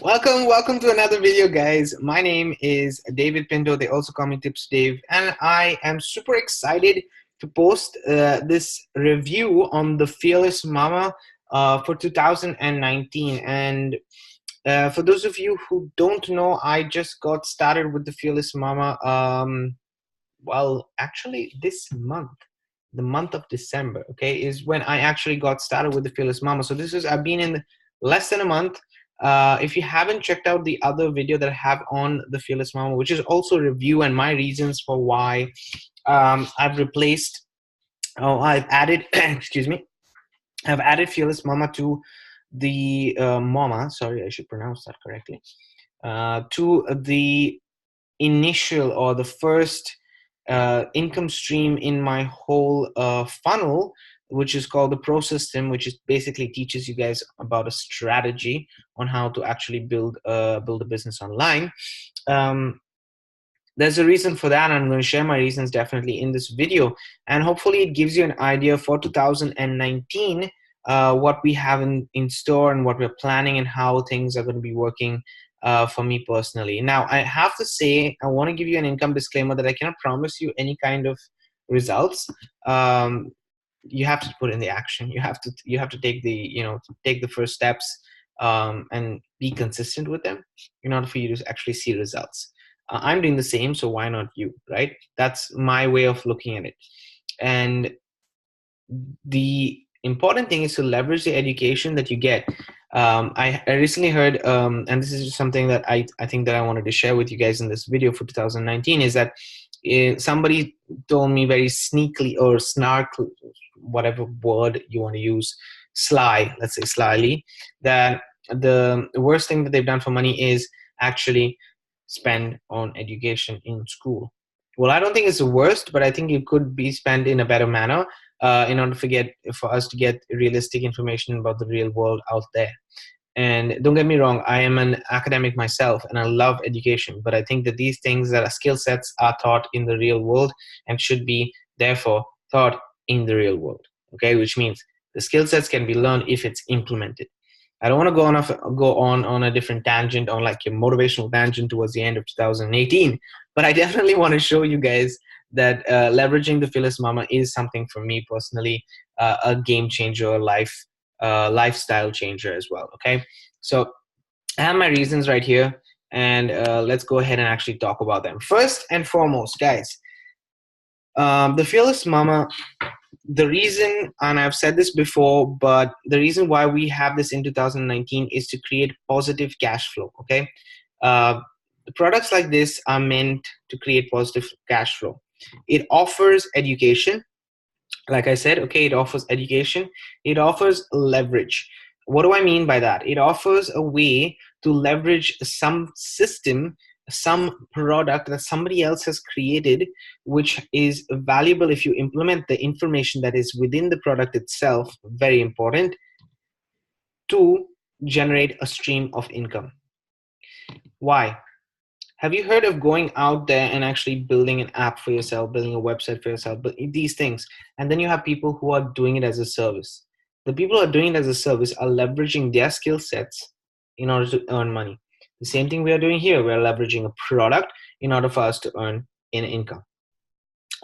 Welcome to another video, guys. My name is David Pinto. They also call me TipsWithDav, and I am super excited to post this review on the Fearless Momma for 2019. And for those of you who don't know, I just got started with the Fearless Momma. Well, actually, this month. The month of December, okay, is when I actually got started with the Fearless Momma. So I've been in less than a month. If you haven't checked out the other video that I have on the Fearless Momma, which is also a review and my reasons for why I've added, excuse me, I've added Fearless Momma to the Momma. Sorry, I should pronounce that correctly. To the initial or the first income stream in my whole funnel, which is called the Pro System, which is basically teaches you guys about a strategy on how to actually build a business online. There's a reason for that, and I'm going to share my reasons definitely in this video, and hopefully it gives you an idea for 2019 what we have in store and what we're planning and how things are going to be working for me personally. Now, I have to say, I want to give you an income disclaimer that I cannot promise you any kind of results. You have to put in the action. You have to take the first steps and be consistent with them in order for you to actually see results. I'm doing the same, so why not you, right? That's my way of looking at it. And the important thing is to leverage the education that you get. I recently heard, and this is just something that I think that I wanted to share with you guys in this video for 2019, is that somebody told me very sneakily or whatever word you want to use, let's say slyly, that the worst thing that they've done for money is actually spend on education in school. Well, I don't think it's the worst, but I think it could be spent in a better manner in order for us to get realistic information about the real world out there. And don't get me wrong, I am an academic myself and I love education, but I think that these things that are skill sets are taught in the real world and should be therefore taught in the real world. Okay, which means the skill sets can be learned if it's implemented. I don't want to go on a different tangent, on like a motivational tangent towards the end of 2018, but I definitely want to show you guys that leveraging the Fearless Momma is something for me personally, a game changer, lifestyle changer as well. Okay, so I have my reasons right here, and let's go ahead and actually talk about them. First and foremost, guys, the Fearless Momma, the reason, and I've said this before, but the reason why we have this in 2019 is to create positive cash flow. Okay, the products like this are meant to create positive cash flow. It offers education. Like I said, okay, it offers education. It offers leverage. What do I mean by that? It offers a way to leverage some system, some product that somebody else has created, which is valuable if you implement the information that is within the product itself, very important, to generate a stream of income. Why? Have you heard of going out there and actually building an app for yourself, building a website for yourself, but these things, and then you have people who are doing it as a service? The people who are doing it as a service are leveraging their skill sets in order to earn money. The same thing we are doing here. We're leveraging a product in order for us to earn an income.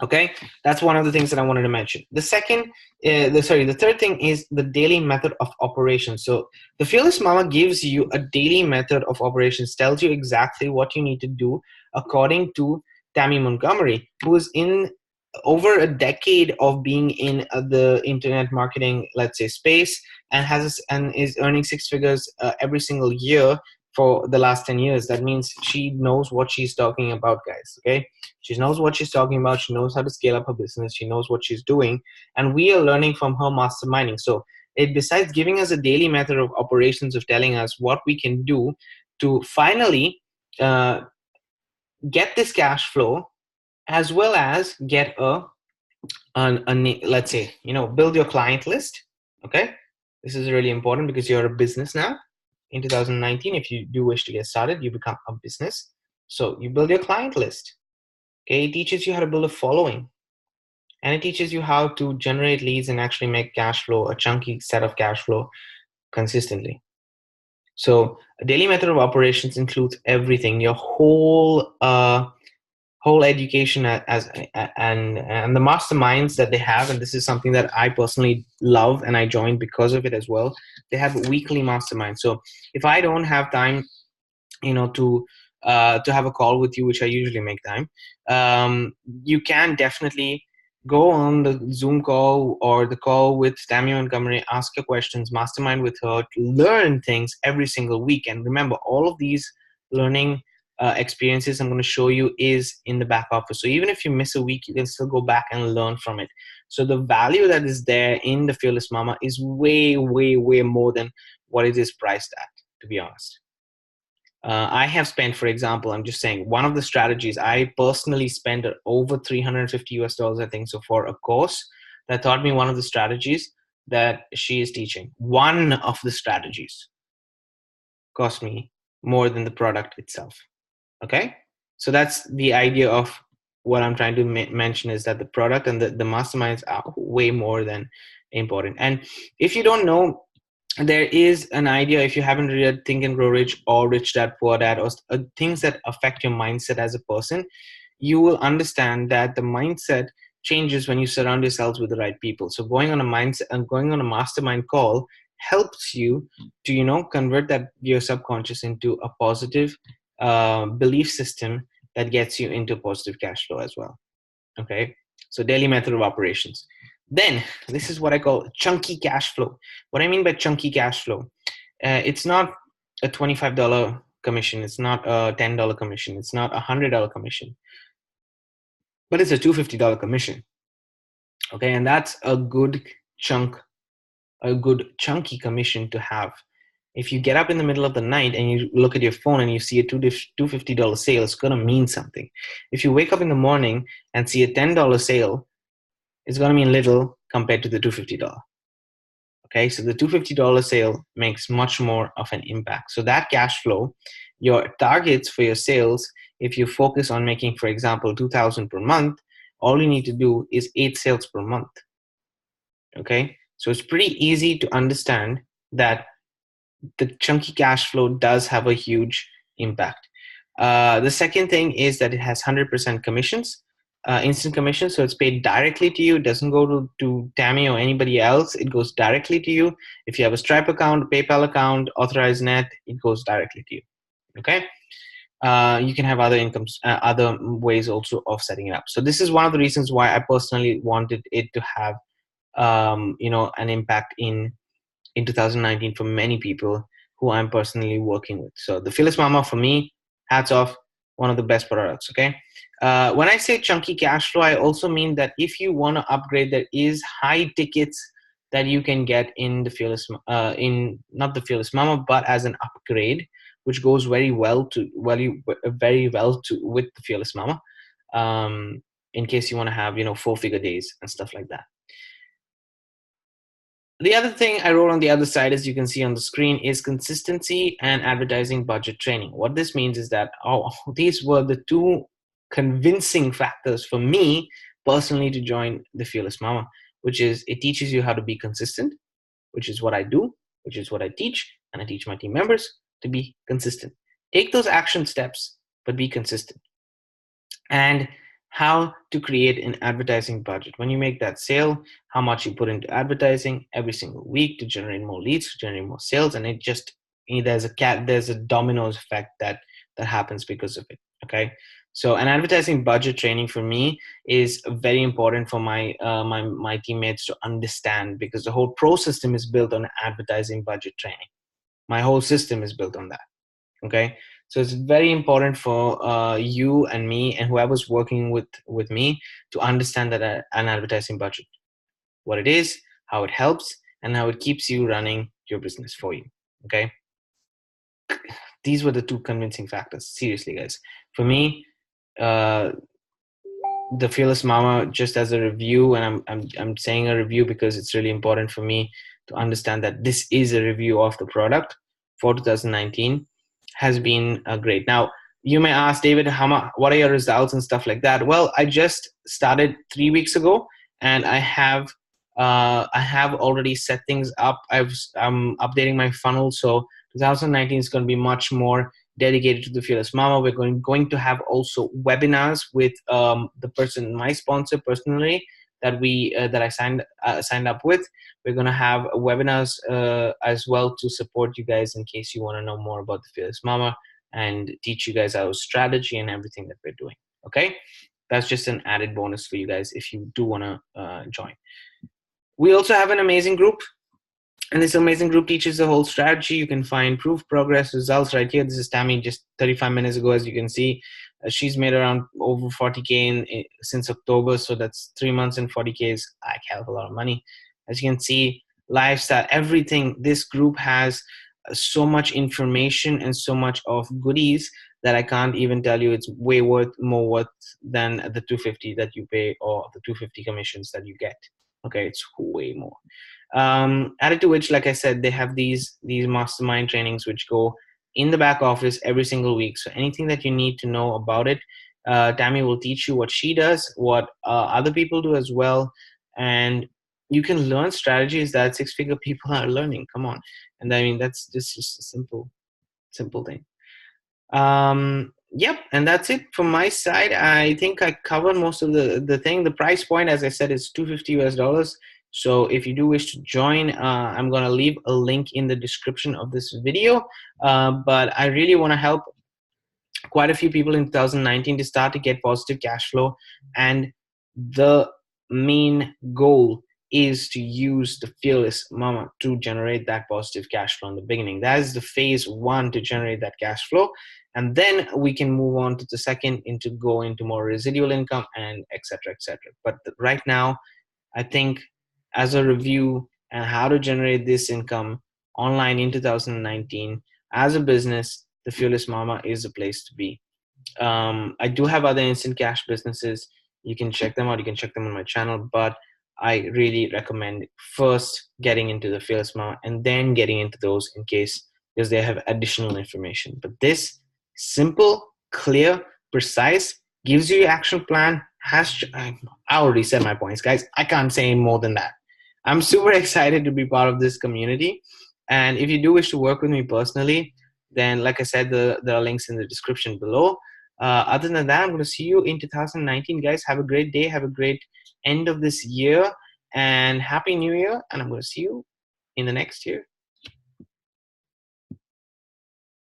Okay, that's one of the things that I wanted to mention. The third thing is the daily method of operations. So the Fearless Momma gives you a daily method of operations, tells you exactly what you need to do according to Tammy Montgomery, who is in over a decade of being in the internet marketing, let's say, space, and is earning six figures every single year for the last 10 years. That means she knows what she's talking about, guys. Okay, she knows what she's talking about. She knows how to scale up her business. She knows what she's doing, and we are learning from her masterminding. So besides giving us a daily method of operations, of telling us what we can do to finally get this cash flow, as well as get let's say, build your client list. Okay, this is really important because you're a business now. In 2019, if you do wish to get started, you become a business. So you build your client list. Okay, it teaches you how to build a following, and it teaches you how to generate leads and actually make cash flow, a chunky set of cash flow consistently. So a daily method of operations includes everything, your whole education and the masterminds that they have. And this is something that I personally love, and I joined because of it as well. They have weekly masterminds. So if I don't have time, to have a call with you, which I usually make time, you can definitely go on the Zoom call or the call with Tammy Montgomery, ask your questions, mastermind with her, learn things every single week. And remember, all of these learning experiences I'm going to show you is in the back office. So even if you miss a week, you can still go back and learn from it. So the value that is there in the Fearless Mama is way, way, way more than what it is priced at, to be honest. I have spent, for example, I'm just saying, one of the strategies I personally spent over $350 I think, so for a course that taught me one of the strategies that she is teaching. One of the strategies cost me more than the product itself. Okay, so that's the idea of what I'm trying to mention, is that the product and the masterminds are way more than important. And if you don't know, there is an idea, if you haven't read Think and Grow Rich or Rich Dad Poor Dad, or things that affect your mindset as a person, you will understand that the mindset changes when you surround yourselves with the right people. So going on a mindset and going on a mastermind call helps you to convert that your subconscious into a positive belief system that gets you into positive cash flow as well. Okay, so daily method of operations. Then this is what I call chunky cash flow. What I mean by chunky cash flow, it's not a $25 commission, it's not a $10 commission, it's not a $100 commission, but it's a $250 commission. Okay, and that's a good chunky commission to have. If you get up in the middle of the night and you look at your phone and you see a $250 sale, it's going to mean something. If you wake up in the morning and see a $10 sale, it's going to mean little compared to the $250. Okay, so the $250 sale makes much more of an impact. So that cash flow, your targets for your sales, if you focus on making, for example, 2,000 per month, all you need to do is 8 sales per month. Okay, so it's pretty easy to understand that the chunky cash flow does have a huge impact. The second thing is that it has 100% commissions, instant commissions. So it's paid directly to you. It doesn't go to Tammy or anybody else. It goes directly to you. If you have a Stripe account, a PayPal account, Authorized Net, it goes directly to you. Okay. You can have other incomes, other ways also of setting it up. So this is one of the reasons why I personally wanted it to have, an impact in 2019 for many people who I'm personally working with. So the Fearless Momma, for me, hats off, one of the best products. Okay. When I say chunky cash flow, I also mean that if you want to upgrade, there is high tickets that you can get in the Fearless, not the Fearless Momma, but as an upgrade, which goes very well with the Fearless Momma. In case you want to have 4-figure days and stuff like that. The other thing I wrote on the other side, as you can see on the screen, is consistency and advertising budget training. What this means is that these were the two convincing factors for me personally to join the Fearless Momma, which is it teaches you how to be consistent, which is what I do, which is what I teach, and I teach my team members to be consistent. Take those action steps, but be consistent. And how to create an advertising budget. When you make that sale, how much you put into advertising every single week to generate more leads, to generate more sales, and it just there's a dominoes effect that happens because of it. Okay, so an advertising budget training for me is very important for my my teammates to understand, because the whole pro system is built on advertising budget training. My whole system is built on that. Okay, so it's very important for you and me and whoever's working with me to understand that an advertising budget, what it is, how it helps, and how it keeps you running your business for you. Okay, these were the two convincing factors. Seriously, guys, for me, the Fearless Momma, just as a review, and I'm saying a review because it's really important for me to understand that this is a review of the product for 2019, has been great. Now, you may ask, David, what are your results and stuff like that? Well, I just started 3 weeks ago, and I have already set things up. I'm updating my funnel, so 2019 is going to be much more dedicated to the Fearless Mama. We're going to have also webinars with the person, my sponsor personally, that I signed up with. We're going to have webinars as well to support you guys in case you want to know more about the Fearless Mama and teach you guys our strategy and everything that we're doing. Okay, that's just an added bonus for you guys if you do want to join. We also have an amazing group, and this amazing group teaches the whole strategy. You can find proof, progress, results right here. This is Tammy just 35 minutes ago, as you can see. She's made around over 40K since October, so that's 3 months and 40K is like hell of a lot of money. As you can see, lifestyle, everything. This group has so much information and so much of goodies that I can't even tell you. It's way more worth than the 250 that you pay or the 250 commissions that you get. Okay, it's way more. Added to which, like I said, they have these mastermind trainings which go in the back office every single week. So anything that you need to know about it, Tammy will teach you what she does, what other people do as well, and you can learn strategies that six-figure people are learning. Come on. And I mean, that's just a simple thing. Yep, and that's it from my side. I think I covered most of the thing. The price point, as I said, is $250 US. So if you do wish to join, I'm going to leave a link in the description of this video. But I really want to help quite a few people in 2019 to start to get positive cash flow. And the main goal is to use the Fearless Mama to generate that positive cash flow in the beginning. That is the phase one to generate that cash flow. And then we can move on to the second go into more residual income and et cetera, et cetera. But right now, I think as a review and how to generate this income online in 2019 as a business, the Fearless Mama is the place to be. I do have other instant cash businesses. You can check them out. You can check them on my channel, but I really recommend first getting into the Fearless Mama and then getting into those in case, because they have additional information. But this simple, clear, precise, gives you your action plan. I already said my points, guys. I can't say more than that. I'm super excited to be part of this community. And if you do wish to work with me personally, then like I said, there are links in the description below. Other than that, I'm going to see you in 2019, guys. Have a great day. Have a great end of this year. And Happy New Year. And I'm going to see you in the next year.